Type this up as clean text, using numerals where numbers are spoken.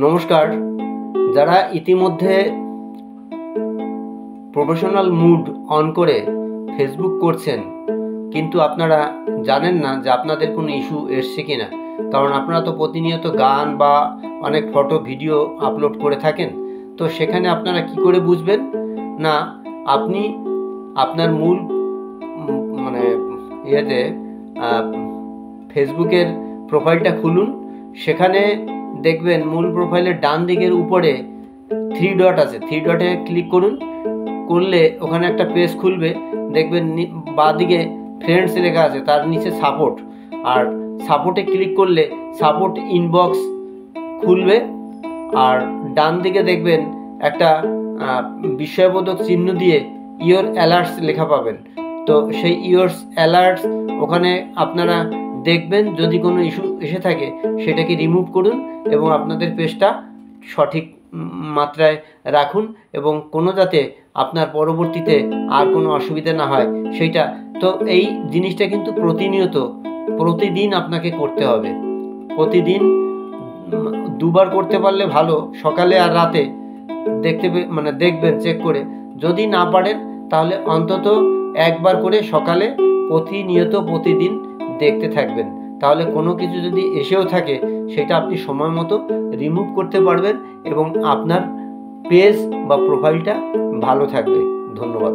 নমস্কার। যারা ইতিমধ্যে প্রফেশনাল মুড অন করে ফেসবুক করছেন কিন্তু আপনারা জানেন না যে আপনাদের কোনো ইস্যু এসছে কিনা, কারণ আপনারা তো প্রতিনিয়ত গান বা অনেক ফটো ভিডিও আপলোড করে থাকেন। তো সেখানে আপনারা কি করে বুঝবেন না আপনি আপনার মূল ফেসবুকের প্রোফাইলটা খুলুন। সেখানে দেখবেন মূল প্রোফাইলের ডান দিকের উপরে 3 ডট আছে, 3 ডটে ক্লিক করলে ওখানে একটা পেজ খুলবে। দেখবেন বাঁ দিকে ফ্রেন্ডস লেখা আছে, তার নিচে সাপোর্ট, আর সাপোর্টে ক্লিক করলে সাপোর্ট ইনবক্স খুলবে। আর ডান দিকে দেখবেন একটা বিস্ময়বোধক চিহ্ন দিয়ে ইয়োর অ্যালার্টস লেখা পাবেন। তো সেই ইয়োর অ্যালার্টস ওখানে আপনারা দেখবেন, যদি কোনো ইস্যু এসে থাকে সেটাকে রিমুভ করুন এবং আপনাদের পেজটা সঠিক মাত্রায় রাখুন, এবং কোনো যাতে আপনার পরবর্তীতে আর কোনো অসুবিধা না হয় সেইটা। তো এই জিনিসটা কিন্তু প্রতিদিন আপনাকে করতে হবে। প্রতিদিন দুবার করতে পারলে ভালো, সকালে আর রাতে দেখবেন চেক করে। যদি না পারেন তাহলে অন্তত একবার করে সকালে প্রতিদিন দেখতে থাকবেন। তাহলে কোনো কিছু যদি এসেও থাকে সেটা আপনি সময় মতো রিমুভ করতে পারবেন এবং আপনার পেজ বা প্রোফাইলটা ভালো থাকবে। ধন্যবাদ।